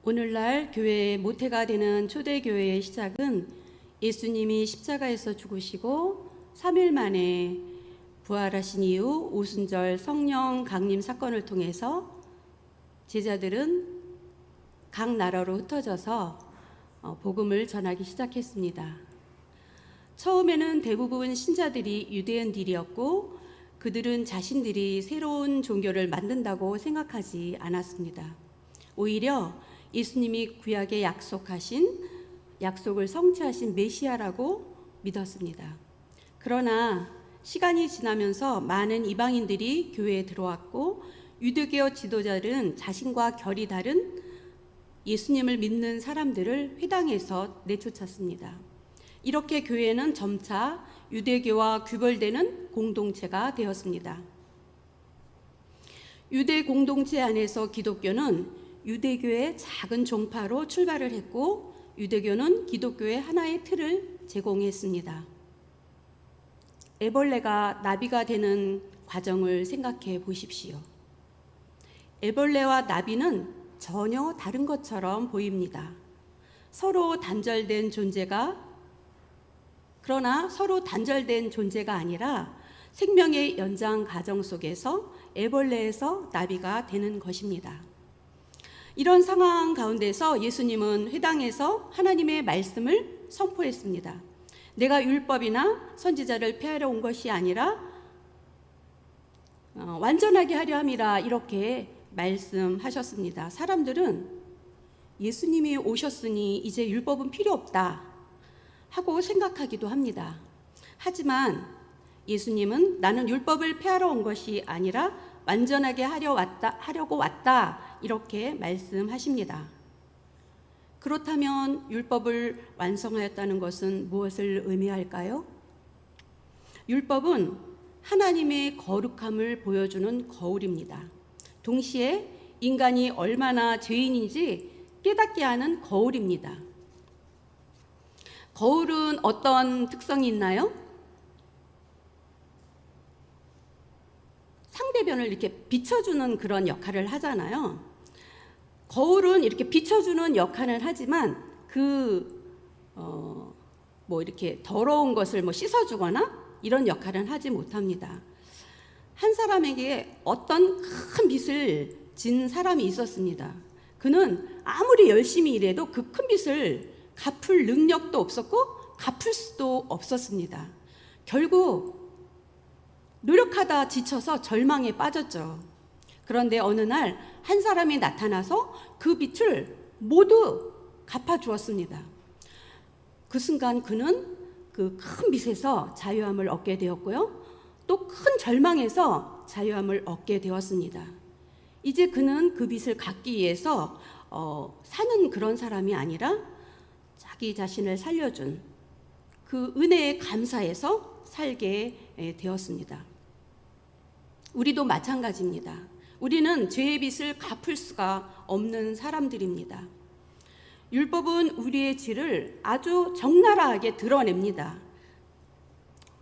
오늘날 교회의 모태가 되는 초대교회의 시작은 예수님이 십자가에서 죽으시고 3일 만에 부활하신 이후 오순절 성령 강림 사건을 통해서 제자들은 각 나라로 흩어져서 복음을 전하기 시작했습니다. 처음에는 대부분 신자들이 유대인들이었고 그들은 자신들이 새로운 종교를 만든다고 생각하지 않았습니다. 오히려 예수님이 구약에 약속하신 약속을 성취하신 메시아라고 믿었습니다. 그러나 시간이 지나면서 많은 이방인들이 교회에 들어왔고 유대교 지도자들은 자신과 결이 다른 예수님을 믿는 사람들을 회당에서 내쫓았습니다. 이렇게 교회는 점차 유대교와 규별되는 공동체가 되었습니다. 유대 공동체 안에서 기독교는 유대교의 작은 종파로 출발을 했고 유대교는 기독교의 하나의 틀을 제공했습니다. 애벌레가 나비가 되는 과정을 생각해 보십시오. 애벌레와 나비는 전혀 다른 것처럼 보입니다. 그러나 서로 단절된 존재가 아니라 생명의 연장 과정 속에서 애벌레에서 나비가 되는 것입니다. 이런 상황 가운데서 예수님은 회당에서 하나님의 말씀을 선포했습니다. 내가 율법이나 선지자를 폐하려 온 것이 아니라 완전하게 하려 함이라 이렇게 말씀하셨습니다. 사람들은 예수님이 오셨으니 이제 율법은 필요 없다 하고 생각하기도 합니다. 하지만 예수님은 나는 율법을 폐하러 온 것이 아니라 완전하게 하려고 왔다 이렇게 말씀하십니다. 그렇다면 율법을 완성하였다는 것은 무엇을 의미할까요? 율법은 하나님의 거룩함을 보여주는 거울입니다. 동시에 인간이 얼마나 죄인인지 깨닫게 하는 거울입니다. 거울은 어떤 특성이 있나요? 상대편을 이렇게 비춰주는 그런 역할을 하잖아요. 거울은 이렇게 비춰주는 역할을 하지만 이렇게 더러운 것을 씻어주거나 이런 역할은 하지 못합니다. 한 사람에게 어떤 큰 빚을 진 사람이 있었습니다. 그는 아무리 열심히 일해도 그 큰 빚을 갚을 능력도 없었고 갚을 수도 없었습니다. 결국 노력하다 지쳐서 절망에 빠졌죠. 그런데 어느 날 한 사람이 나타나서 그 빚을 모두 갚아주었습니다. 그 순간 그는 그 큰 빚에서 자유함을 얻게 되었고요. 또 큰 절망에서 자유함을 얻게 되었습니다. 이제 그는 그 빚을 갚기 위해서 사는 그런 사람이 아니라 자기 자신을 살려준 그 은혜에 감사해서 살게 되었습니다. 우리도 마찬가지입니다. 우리는 죄의 빚을 갚을 수가 없는 사람들입니다. 율법은 우리의 죄를 아주 적나라하게 드러냅니다.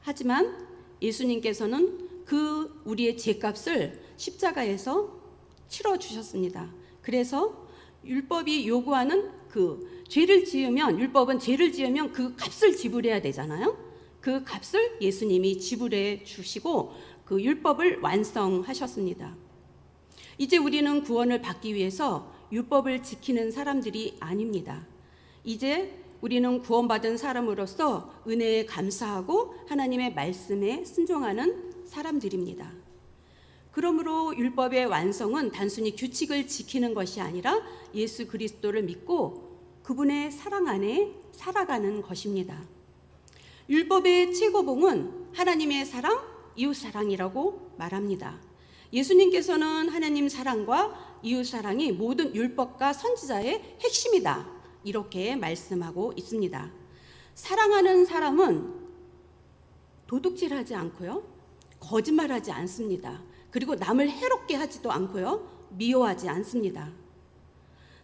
하지만 예수님께서는 그 우리의 죄값을 십자가에서 치러주셨습니다. 그래서 율법이 요구하는 율법은 죄를 지으면 그 값을 지불해야 되잖아요. 그 값을 예수님이 지불해 주시고 그 율법을 완성하셨습니다. 이제 우리는 구원을 받기 위해서 율법을 지키는 사람들이 아닙니다. 이제 우리는 구원받은 사람으로서 은혜에 감사하고 하나님의 말씀에 순종하는 사람들입니다. 그러므로 율법의 완성은 단순히 규칙을 지키는 것이 아니라 예수 그리스도를 믿고 그분의 사랑 안에 살아가는 것입니다. 율법의 최고봉은 하나님의 사랑, 이웃 사랑이라고 말합니다. 예수님께서는 하나님 사랑과 이웃 사랑이 모든 율법과 선지자의 핵심이다 이렇게 말씀하고 있습니다. 사랑하는 사람은 도둑질하지 않고요, 거짓말하지 않습니다. 그리고 남을 해롭게 하지도 않고요, 미워하지 않습니다.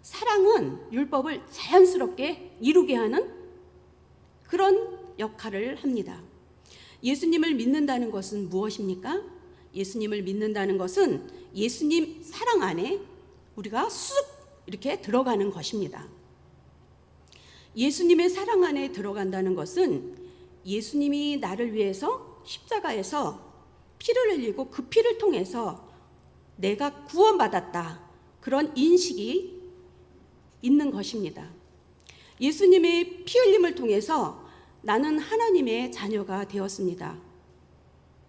사랑은 율법을 자연스럽게 이루게 하는 그런 역할을 합니다. 예수님을 믿는다는 것은 무엇입니까? 예수님을 믿는다는 것은 예수님 사랑 안에 우리가 쑥 이렇게 들어가는 것입니다. 예수님의 사랑 안에 들어간다는 것은 예수님이 나를 위해서 십자가에서 피를 흘리고 그 피를 통해서 내가 구원받았다, 그런 인식이 있는 것입니다. 예수님의 피 흘림을 통해서 나는 하나님의 자녀가 되었습니다.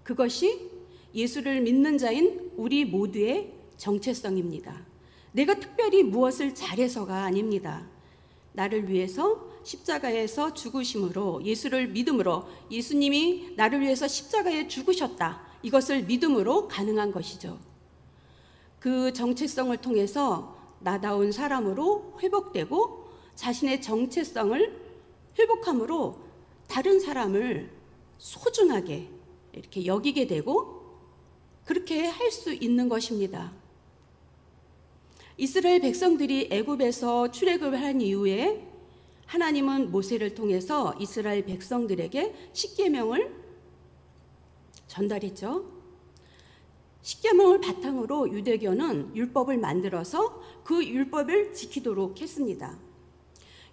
그것이 예수를 믿는 자인 우리 모두의 정체성입니다. 내가 특별히 무엇을 잘해서가 아닙니다. 나를 위해서 십자가에서 죽으심으로, 예수를 믿음으로, 예수님이 나를 위해서 십자가에 죽으셨다, 이것을 믿음으로 가능한 것이죠. 그 정체성을 통해서 나다운 사람으로 회복되고 자신의 정체성을 회복함으로 다른 사람을 소중하게 이렇게 여기게 되고 그렇게 할 수 있는 것입니다. 이스라엘 백성들이 애굽에서 출애굽을 한 이후에 하나님은 모세를 통해서 이스라엘 백성들에게 십계명을 전달했죠. 십계명을 바탕으로 유대교는 율법을 만들어서 그 율법을 지키도록 했습니다.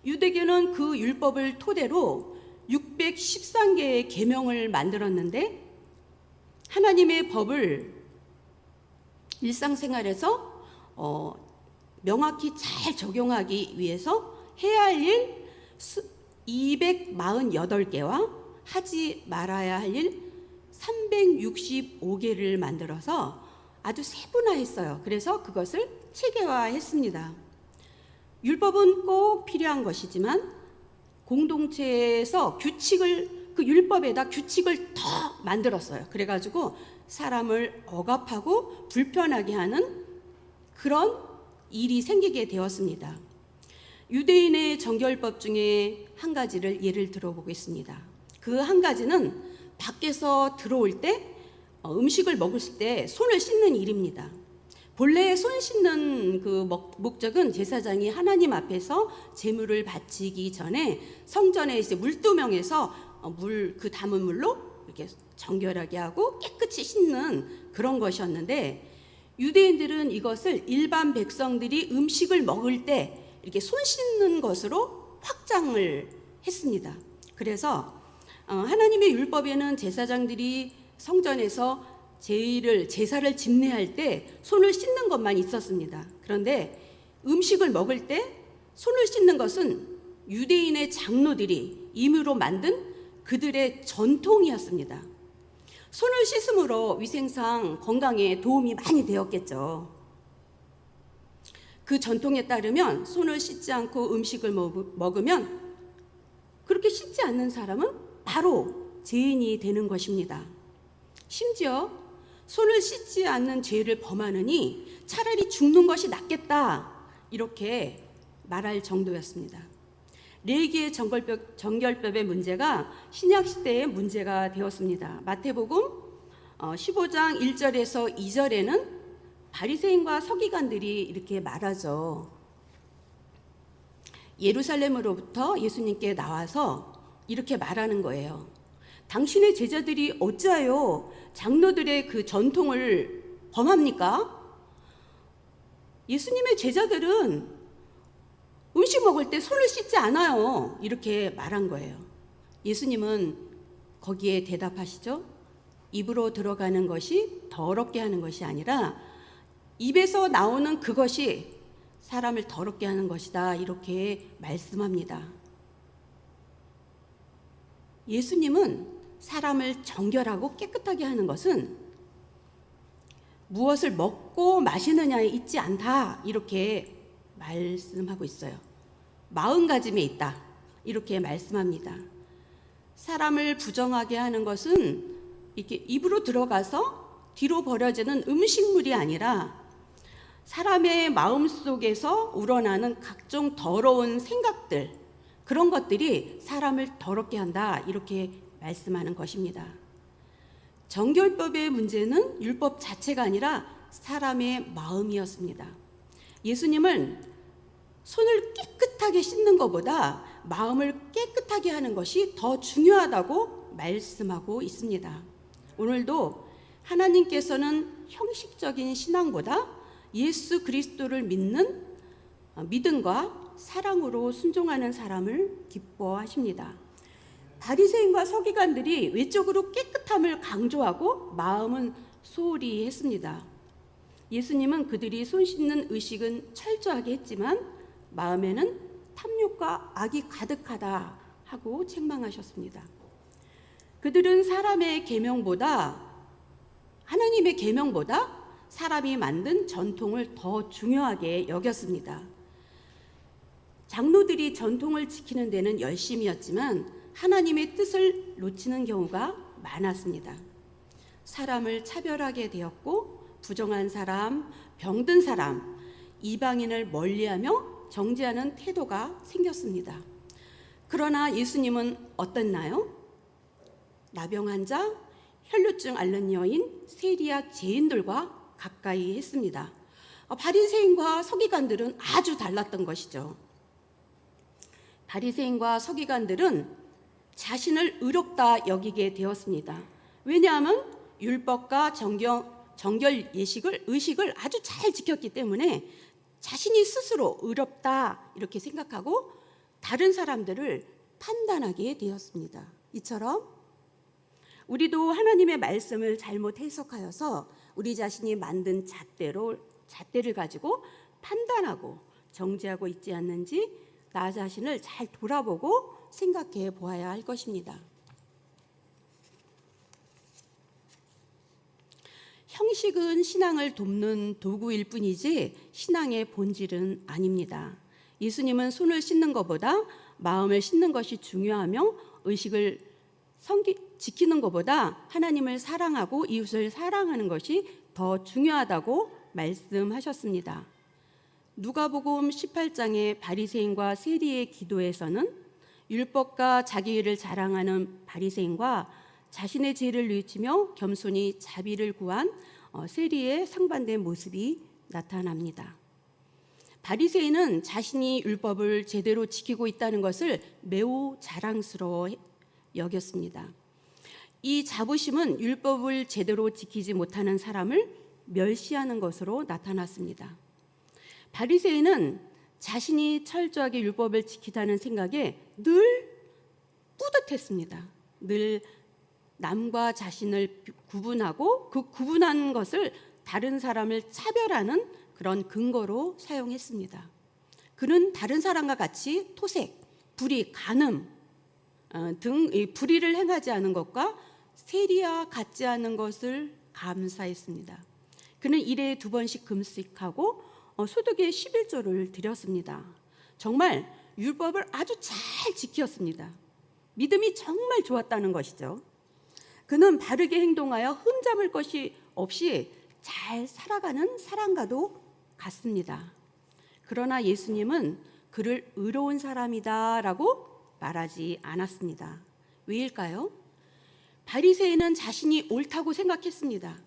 유대교는 그 율법을 토대로 613개의 계명을 만들었는데 하나님의 법을 일상생활에서 명확히 잘 적용하기 위해서 해야 할 일 248개와 하지 말아야 할 일 365개를 만들어서 아주 세분화했어요. 그래서 그것을 체계화했습니다. 율법은 꼭 필요한 것이지만 공동체에서 규칙을, 그 율법에다 규칙을 더 만들었어요. 그래가지고 사람을 억압하고 불편하게 하는 그런 일이 생기게 되었습니다. 유대인의 정결법 중에 한 가지를 예를 들어보겠습니다. 그 한 가지는 밖에서 들어올 때 음식을 먹을 때 손을 씻는 일입니다. 본래 손 씻는 그 목적은 제사장이 하나님 앞에서 제물을 바치기 전에 성전에 이제 물두멍에서 그 담은 물로 이렇게 정결하게 하고 깨끗이 씻는 그런 것이었는데 유대인들은 이것을 일반 백성들이 음식을 먹을 때 이렇게 손 씻는 것으로 확장을 했습니다. 그래서 하나님의 율법에는 제사장들이 성전에서 제사를 집례할 때 손을 씻는 것만 있었습니다. 그런데 음식을 먹을 때 손을 씻는 것은 유대인의 장로들이 임의로 만든 그들의 전통이었습니다. 손을 씻음으로 위생상 건강에 도움이 많이 되었겠죠. 그 전통에 따르면 손을 씻지 않고 음식을 먹으면 그렇게 씻지 않는 사람은 바로 죄인이 되는 것입니다. 심지어 손을 씻지 않는 죄를 범하느니 차라리 죽는 것이 낫겠다, 이렇게 말할 정도였습니다. 레위기의 정결법의 문제가 신약시대의 문제가 되었습니다. 마태복음 15장 1절에서 2절에는 바리새인과 서기관들이 이렇게 말하죠. 예루살렘으로부터 예수님께 나와서 이렇게 말하는 거예요. 당신의 제자들이 어찌하여 장로들의 그 전통을 범합니까? 예수님의 제자들은 음식 먹을 때 손을 씻지 않아요, 이렇게 말한 거예요. 예수님은 거기에 대답하시죠. 입으로 들어가는 것이 더럽게 하는 것이 아니라 입에서 나오는 그것이 사람을 더럽게 하는 것이다, 이렇게 말씀합니다. 예수님은 사람을 정결하고 깨끗하게 하는 것은 무엇을 먹고 마시느냐에 있지 않다, 이렇게 말씀하고 있어요. 마음가짐에 있다, 이렇게 말씀합니다. 사람을 부정하게 하는 것은 이렇게 입으로 들어가서 뒤로 버려지는 음식물이 아니라 사람의 마음속에서 우러나는 각종 더러운 생각들, 그런 것들이 사람을 더럽게 한다, 이렇게 말씀하는 것입니다. 정결법의 문제는 율법 자체가 아니라 사람의 마음이었습니다. 예수님은 손을 깨끗하게 씻는 것보다 마음을 깨끗하게 하는 것이 더 중요하다고 말씀하고 있습니다. 오늘도 하나님께서는 형식적인 신앙보다 예수 그리스도를 믿는 믿음과 사랑으로 순종하는 사람을 기뻐하십니다. 바리새인과 서기관들이 외적으로 깨끗함을 강조하고 마음은 소홀히 했습니다. 예수님은 그들이 손 씻는 의식은 철저하게 했지만 마음에는 탐욕과 악이 가득하다 하고 책망하셨습니다. 그들은 하나님의 계명보다 사람이 만든 전통을 더 중요하게 여겼습니다. 장로들이 전통을 지키는 데는 열심이었지만 하나님의 뜻을 놓치는 경우가 많았습니다. 사람을 차별하게 되었고 부정한 사람, 병든 사람, 이방인을 멀리하며 정죄하는 태도가 생겼습니다. 그러나 예수님은 어땠나요? 나병 환자, 혈루증 앓는 여인, 세리와 죄인들과 가까이 했습니다. 바리새인과 서기관들은 아주 달랐던 것이죠. 바리새인과 서기관들은 자신을 의롭다 여기게 되었습니다. 왜냐하면 율법과 정결 의식을 아주 잘 지켰기 때문에 자신이 스스로 의롭다 이렇게 생각하고 다른 사람들을 판단하게 되었습니다. 이처럼 우리도 하나님의 말씀을 잘못 해석하여서 우리 자신이 만든 잣대를 가지고 판단하고 정죄하고 있지 않는지 나 자신을 잘 돌아보고 생각해 보아야 할 것입니다. 형식은 신앙을 돕는 도구일 뿐이지 신앙의 본질은 아닙니다. 예수님은 손을 씻는 것보다 마음을 씻는 것이 중요하며 의식을 지키는 것보다 하나님을 사랑하고 이웃을 사랑하는 것이 더 중요하다고 말씀하셨습니다. 누가복음 18장의 바리새인과 세리의 기도에서는 율법과 자기 일을 자랑하는 바리새인과 자신의 죄를 뉘우치며 겸손히 자비를 구한 세리의 상반된 모습이 나타납니다. 바리새인은 자신이 율법을 제대로 지키고 있다는 것을 매우 자랑스러워 여겼습니다. 이 자부심은 율법을 제대로 지키지 못하는 사람을 멸시하는 것으로 나타났습니다. 바리새인은 자신이 철저하게 율법을 지키다는 생각에 늘 뿌듯했습니다. 늘 남과 자신을 구분하고 그 구분한 것을 다른 사람을 차별하는 그런 근거로 사용했습니다. 그는 다른 사람과 같이 토색, 불의, 간음 등 불의를 행하지 않은 것과 세리와 같지 않은 것을 감사했습니다. 그는 일에 2번씩 금식하고 소득의 11조를 드렸습니다. 정말 율법을 아주 잘 지켰습니다. 믿음이 정말 좋았다는 것이죠. 그는 바르게 행동하여 흠잡을 것이 없이 잘 살아가는 사람과도 같습니다. 그러나 예수님은 그를 의로운 사람이다라고 말하지 않았습니다. 왜일까요? 바리새인은 자신이 옳다고 생각했습니다.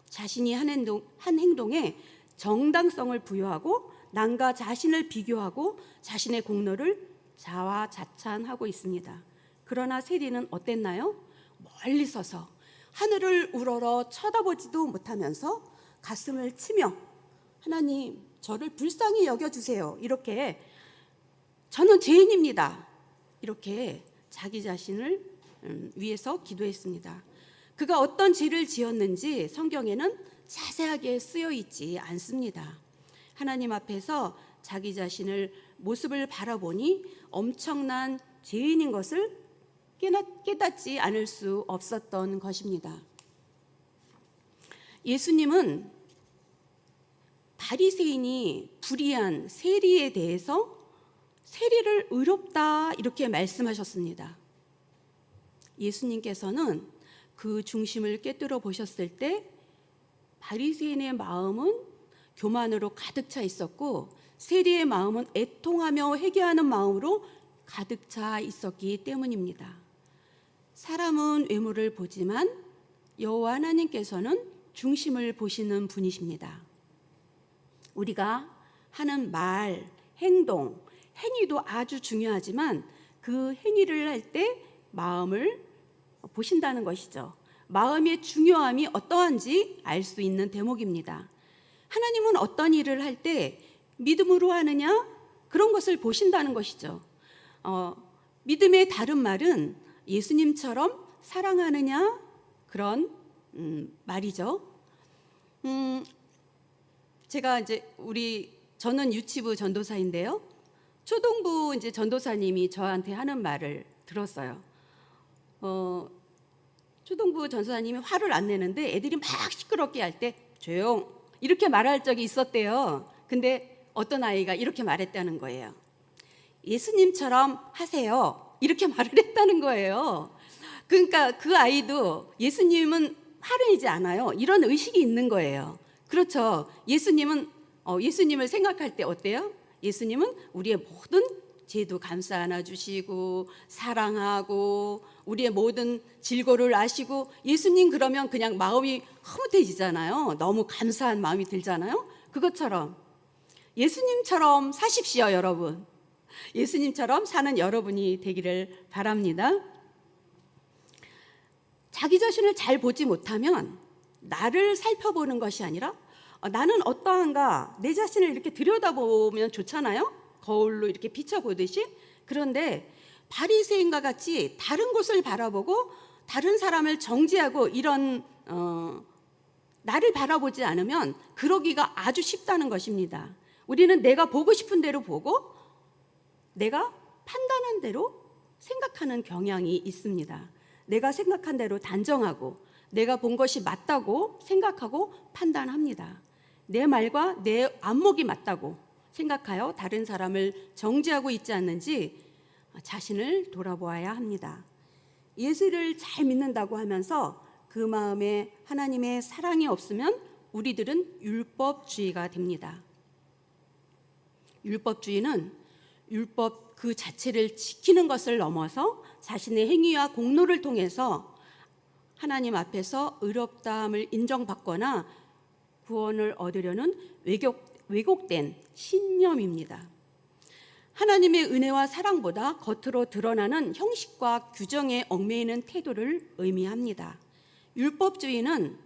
자신이 한 행동에 정당성을 부여하고 남과 자신을 비교하고 자신의 공로를 자화자찬하고 있습니다. 그러나 세리는 어땠나요? 멀리 서서 하늘을 우러러 쳐다보지도 못하면서 가슴을 치며 하나님 저를 불쌍히 여겨주세요. 이렇게 저는 죄인입니다. 이렇게 자기 자신을 위해서 기도했습니다. 그가 어떤 죄를 지었는지 성경에는 자세하게 쓰여 있지 않습니다. 하나님 앞에서 자기 자신을 모습을 바라보니 엄청난 죄인인 것을 깨닫지 않을 수 없었던 것입니다. 예수님은 바리새인이 불의한 세리에 대해서 세리를 의롭다 이렇게 말씀하셨습니다. 예수님께서는 그 중심을 꿰뚫어 보셨을 때 바리새인의 마음은 교만으로 가득 차 있었고 세리의 마음은 애통하며 회개하는 마음으로 가득 차 있었기 때문입니다. 사람은 외모를 보지만 여호와 하나님께서는 중심을 보시는 분이십니다. 우리가 하는 말, 행동, 행위도 아주 중요하지만 그 행위를 할 때 마음을 보신다는 것이죠. 마음의 중요함이 어떠한지 알 수 있는 대목입니다. 하나님은 어떤 일을 할 때 믿음으로 하느냐? 그런 것을 보신다는 것이죠. 믿음의 다른 말은 예수님처럼 사랑하느냐? 그런 말이죠. 제가 이제 저는 유치부 전도사인데요. 초동부 이제 전도사님이 저한테 하는 말을 들었어요. 초동부 전도사님이 화를 안 내는데 애들이 막 시끄럽게 할 때 조용 이렇게 말할 적이 있었대요. 근데 어떤 아이가 이렇게 말했다는 거예요. 예수님처럼 하세요. 이렇게 말을 했다는 거예요. 그러니까 그 아이도 예수님은 화를 내지 않아요. 이런 의식이 있는 거예요. 그렇죠. 예수님을 생각할 때 어때요? 예수님은 우리의 모든 죄도 감싸 안아주시고 사랑하고 우리의 모든 질고를 아시고, 예수님 그러면 그냥 마음이 흐뭇해지잖아요. 너무 감사한 마음이 들잖아요. 그것처럼 예수님처럼 사십시오, 여러분. 예수님처럼 사는 여러분이 되기를 바랍니다. 자기 자신을 잘 보지 못하면 나를 살펴보는 것이 아니라 나는 어떠한가, 내 자신을 이렇게 들여다보면 좋잖아요. 거울로 이렇게 비춰보듯이. 그런데 바리새인과 같이 다른 곳을 바라보고 다른 사람을 정죄하고 이런 나를 바라보지 않으면 그러기가 아주 쉽다는 것입니다. 우리는 내가 보고 싶은 대로 보고 내가 판단한 대로 생각하는 경향이 있습니다. 내가 생각한 대로 단정하고 내가 본 것이 맞다고 생각하고 판단합니다. 내 말과 내 안목이 맞다고 생각하여 다른 사람을 정죄하고 있지 않는지 자신을 돌아보아야 합니다. 예수를 잘 믿는다고 하면서 그 마음에 하나님의 사랑이 없으면 우리들은 율법주의가 됩니다. 율법주의는 율법 그 자체를 지키는 것을 넘어서 자신의 행위와 공로를 통해서 하나님 앞에서 의롭다함을 인정받거나 구원을 얻으려는 왜곡된 신념입니다. 하나님의 은혜와 사랑보다 겉으로 드러나는 형식과 규정에 얽매이는 태도를 의미합니다. 율법주의는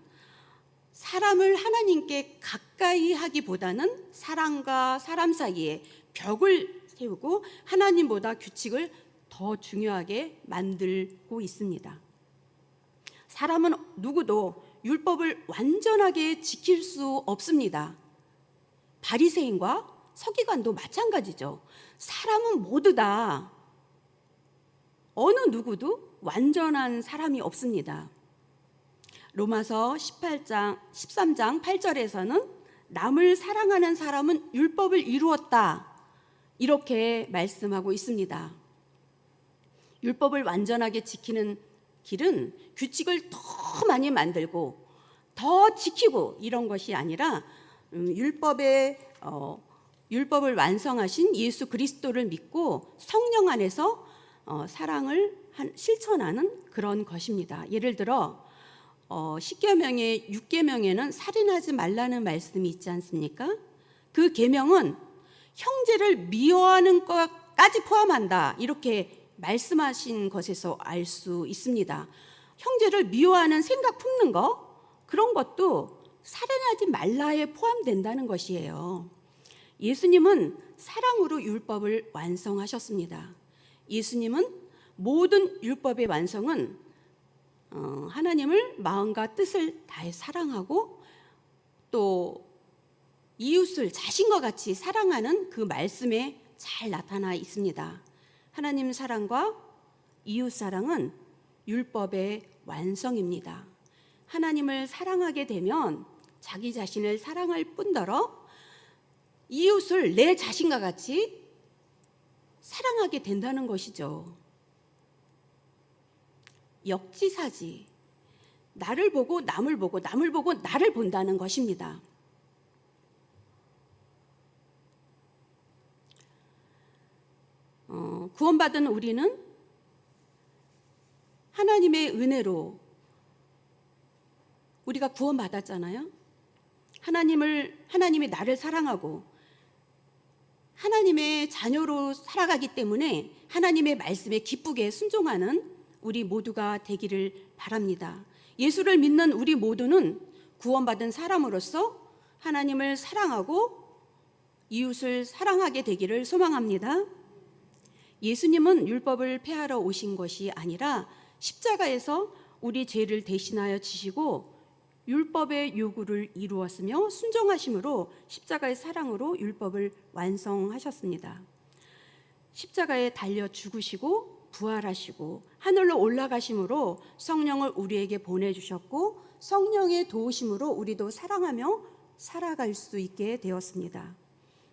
사람을 하나님께 가까이 하기보다는 사람과 사람 사이에 벽을 세우고 하나님보다 규칙을 더 중요하게 만들고 있습니다. 사람은 누구도 율법을 완전하게 지킬 수 없습니다. 바리새인과 서기관도 마찬가지죠. 사람은 모두 다 어느 누구도 완전한 사람이 없습니다. 로마서 13장 8절에서는 남을 사랑하는 사람은 율법을 이루었다, 이렇게 말씀하고 있습니다. 율법을 완전하게 지키는 길은 규칙을 더 많이 만들고 더 지키고 이런 것이 아니라 율법을 완성하신 예수 그리스도를 믿고 성령 안에서 사랑을 실천하는 그런 것입니다. 예를 들어 10계명의 6계명에는 살인하지 말라는 말씀이 있지 않습니까? 그 계명은 형제를 미워하는 것까지 포함한다, 이렇게 말씀하신 것에서 알 수 있습니다. 형제를 미워하는 생각 품는 거, 그런 것도 살인하지 말라에 포함된다는 것이에요. 예수님은 사랑으로 율법을 완성하셨습니다. 예수님은 모든 율법의 완성은 하나님을 마음과 뜻을 다해 사랑하고 또 이웃을 자신과 같이 사랑하는 그 말씀에 잘 나타나 있습니다. 하나님 사랑과 이웃 사랑은 율법의 완성입니다. 하나님을 사랑하게 되면 자기 자신을 사랑할 뿐더러 이웃을 내 자신과 같이 사랑하게 된다는 것이죠. 역지사지, 나를 보고 남을 보고 남을 보고 나를 본다는 것입니다. 구원받은 우리는 하나님의 은혜로 우리가 구원받았잖아요. 하나님이 나를 사랑하고 하나님의 자녀로 살아가기 때문에 하나님의 말씀에 기쁘게 순종하는 우리 모두가 되기를 바랍니다. 예수를 믿는 우리 모두는 구원받은 사람으로서 하나님을 사랑하고 이웃을 사랑하게 되기를 소망합니다. 예수님은 율법을 폐하러 오신 것이 아니라 십자가에서 우리 죄를 대신하여 지시고 율법의 요구를 이루었으며 순종하심으로 십자가의 사랑으로 율법을 완성하셨습니다. 십자가에 달려 죽으시고 부활하시고 하늘로 올라가심으로 성령을 우리에게 보내주셨고 성령의 도우심으로 우리도 사랑하며 살아갈 수 있게 되었습니다.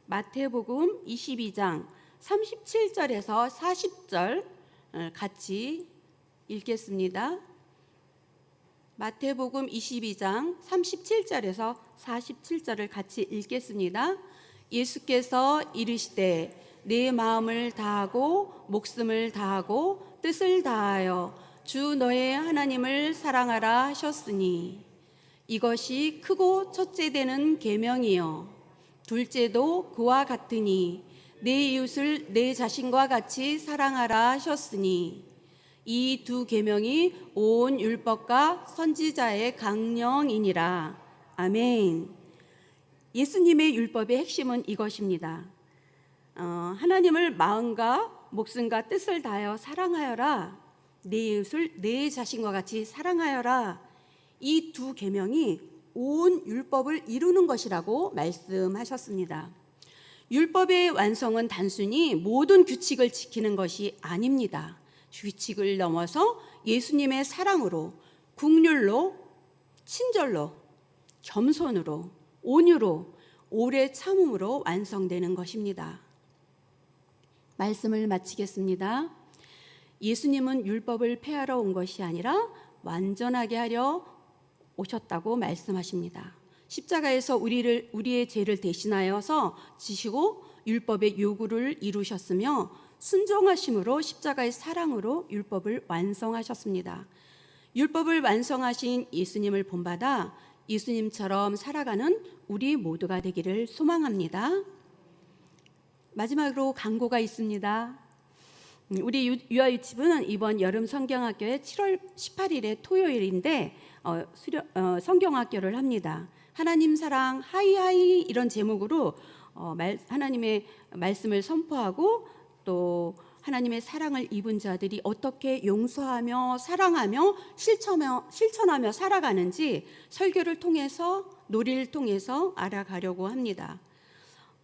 마태복음 22장 37절에서 40절 같이 읽겠습니다. 마태복음 22장 37절에서 47절을 같이 읽겠습니다. 예수께서 이르시되 내 마음을 다하고 목숨을 다하고 뜻을 다하여 주 너의 하나님을 사랑하라 하셨으니 이것이 크고 첫째 되는 계명이요 둘째도 그와 같으니 내 이웃을 내 자신과 같이 사랑하라 하셨으니 이 두 계명이 온 율법과 선지자의 강령이니라. 아멘. 예수님의 율법의 핵심은 이것입니다. 하나님을 마음과 목숨과 뜻을 다하여 사랑하여라. 내 이웃을 내 자신과 같이 사랑하여라. 이 두 계명이 온 율법을 이루는 것이라고 말씀하셨습니다. 율법의 완성은 단순히 모든 규칙을 지키는 것이 아닙니다. 규칙을 넘어서 예수님의 사랑으로, 긍휼로, 친절로, 겸손으로, 온유로, 오래 참음으로 완성되는 것입니다. 말씀을 마치겠습니다. 예수님은 율법을 폐하러 온 것이 아니라 완전하게 하려 오셨다고 말씀하십니다. 십자가에서 우리의 죄를 대신하여서 지시고 율법의 요구를 이루셨으며 순종하심으로 십자가의 사랑으로 율법을 완성하셨습니다. 율법을 완성하신 예수님을 본받아 예수님처럼 살아가는 우리 모두가 되기를 소망합니다. 마지막으로 광고가 있습니다. 우리 유아유치부는 이번 여름 성경학교에 7월 18일에 토요일인데 성경학교를 합니다. 하나님 사랑 하이하이 이런 제목으로 하나님의 말씀을 선포하고 또 하나님의 사랑을 입은 자들이 어떻게 용서하며 사랑하며 실천하며 살아가는지 설교를 통해서 놀이를 통해서 알아가려고 합니다.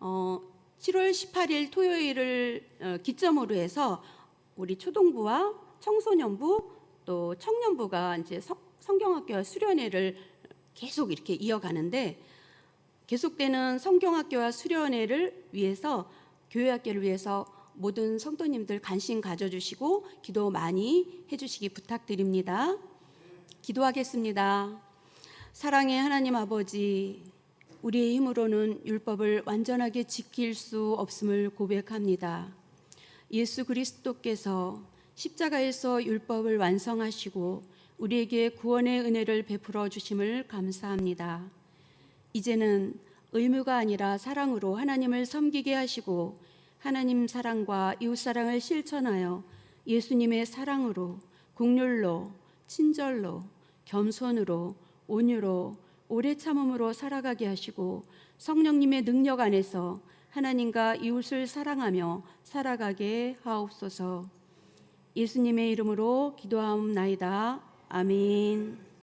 7월 18일 토요일을 기점으로 해서 우리 초등부와 청소년부 또 청년부가 이제 성경학교와 수련회를 계속 이렇게 이어가는데 계속되는 성경학교와 수련회를 위해서 교회학교를 위해서 모든 성도님들 관심 가져주시고 기도 많이 해주시기 부탁드립니다. 기도하겠습니다. 사랑의 하나님 아버지, 우리의 힘으로는 율법을 완전하게 지킬 수 없음을 고백합니다. 예수 그리스도께서 십자가에서 율법을 완성하시고 우리에게 구원의 은혜를 베풀어 주심을 감사합니다. 이제는 의무가 아니라 사랑으로 하나님을 섬기게 하시고 하나님 사랑과 이웃 사랑을 실천하여 예수님의 사랑으로 긍휼로 친절로 겸손으로 온유로 오래 참음으로 살아가게 하시고 성령님의 능력 안에서 하나님과 이웃을 사랑하며 살아가게 하옵소서. 예수님의 이름으로 기도하옵나이다. 아멘.